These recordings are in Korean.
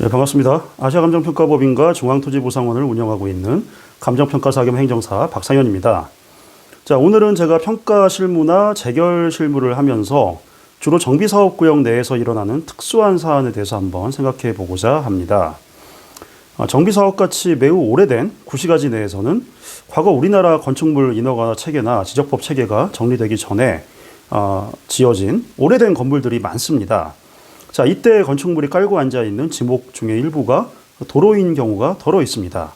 네, 반갑습니다. 아시아감정평가법인과 중앙토지보상원을 운영하고 있는 감정평가사 겸 행정사 박상현입니다. 자, 오늘은 제가 평가 실무나 재결 실무를 하면서 주로 정비사업구역 내에서 일어나는 특수한 사안에 대해서 한번 생각해 보고자 합니다. 정비사업같이 매우 오래된 구시가지 내에서는 과거 우리나라 건축물 인허가 체계나 지적법 체계가 정리되기 전에 지어진 오래된 건물들이 많습니다. 자, 이때 건축물이 깔고 앉아 있는 지목 중에 일부가 도로인 경우가 더러 있습니다.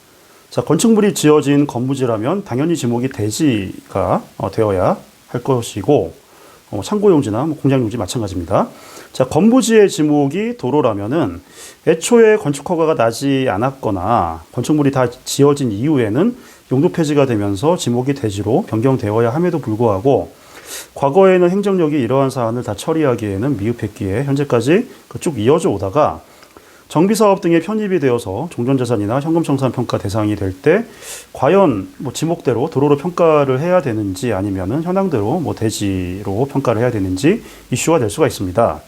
자, 건축물이 지어진 건부지라면 당연히 지목이 대지가 되어야 할 것이고, 창고용지나 공장용지 마찬가지입니다. 자, 건부지의 지목이 도로라면은 애초에 건축 허가가 나지 않았거나 건축물이 다 지어진 이후에는 용도 폐지가 되면서 지목이 대지로 변경되어야 함에도 불구하고 과거에는 행정력이 이러한 사안을 다 처리하기에는 미흡했기에 현재까지 쭉 이어져 오다가 정비사업 등에 편입이 되어서 종전자산이나 현금청산 평가 대상이 될 때 과연 지목대로 도로로 평가를 해야 되는지 아니면은 현황대로 대지로 평가를 해야 되는지 이슈가 될 수가 있습니다.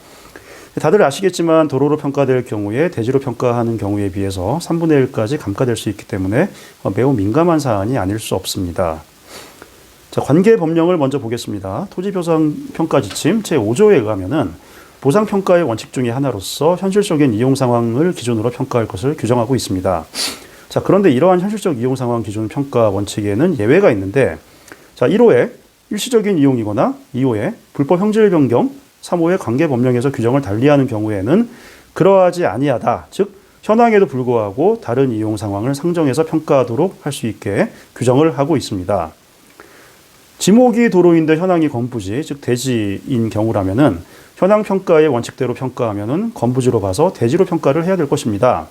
다들 아시겠지만 도로로 평가될 경우에 대지로 평가하는 경우에 비해서 3분의 1까지 감가될 수 있기 때문에 매우 민감한 사안이 아닐 수 없습니다. 자, 관계 법령을 먼저 보겠습니다. 토지보상평가지침 제5조에 의하면은 보상평가의 원칙 중에 하나로서 현실적인 이용 상황을 기준으로 평가할 것을 규정하고 있습니다. 자, 그런데 이러한 현실적 이용 상황 기준 평가 원칙에는 예외가 있는데, 자, 1호에 일시적인 이용이거나 2호에 불법 형질 변경, 3호에 관계 법령에서 규정을 달리하는 경우에는 그러하지 아니하다. 즉, 현황에도 불구하고 다른 이용 상황을 상정해서 평가하도록 할 수 있게 규정을 하고 있습니다. 지목이 도로인데 현황이 건부지, 즉 대지인 경우라면은 현황 평가의 원칙대로 평가하면은 건부지로 봐서 대지로 평가를 해야 될 것입니다.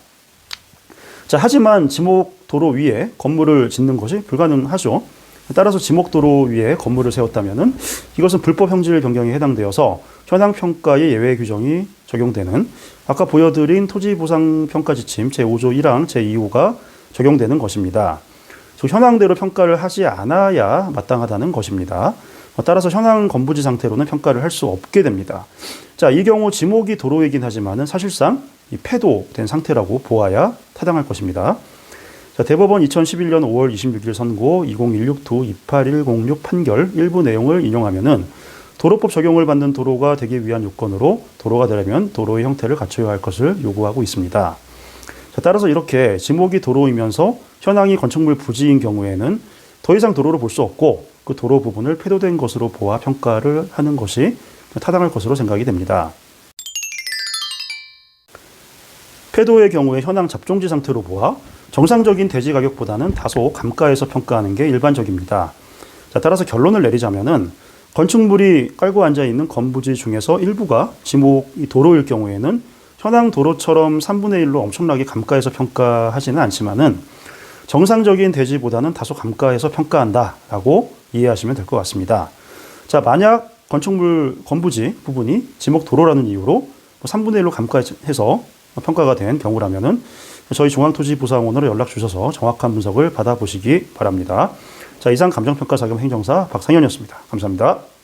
자, 하지만 지목 도로 위에 건물을 짓는 것이 불가능하죠. 따라서 지목 도로 위에 건물을 세웠다면은 이것은 불법 형질 변경에 해당되어서 현황 평가의 예외 규정이 적용되는 아까 보여드린 토지보상평가지침 제5조 1항 제2호가 적용되는 것입니다. 현황대로 평가를 하지 않아야 마땅하다는 것입니다. 따라서 현황 건부지 상태로는 평가를 할 수 없게 됩니다. 자, 이 경우 지목이 도로이긴 하지만은 사실상 폐도된 상태라고 보아야 타당할 것입니다. 자, 대법원 2011년 5월 26일 선고 2016-2810 판결 일부 내용을 인용하면은 도로법 적용을 받는 도로가 되기 위한 요건으로 도로가 되려면 도로의 형태를 갖춰야 할 것을 요구하고 있습니다. 자, 따라서 이렇게 지목이 도로이면서 현황이 건축물 부지인 경우에는 더 이상 도로를 볼 수 없고 그 도로 부분을 폐도된 것으로 보아 평가를 하는 것이 타당할 것으로 생각이 됩니다. 폐도의 경우에 현황 잡종지 상태로 보아 정상적인 대지 가격보다는 다소 감가해서 평가하는 게 일반적입니다. 자, 따라서 결론을 내리자면은 건축물이 깔고 앉아 있는 건부지 중에서 일부가 지목이 도로일 경우에는 현황 도로처럼 3분의 1로 엄청나게 감가해서 평가하지는 않지만은 정상적인 대지보다는 다소 감가해서 평가한다라고 이해하시면 될 것 같습니다. 자, 만약 건축물 건부지 부분이 지목 도로라는 이유로 3분의 1로 감가해서 평가가 된 경우라면은 저희 중앙토지보상원으로 연락 주셔서 정확한 분석을 받아보시기 바랍니다. 자, 이상 감정평가사 겸 행정사 박상현이었습니다. 감사합니다.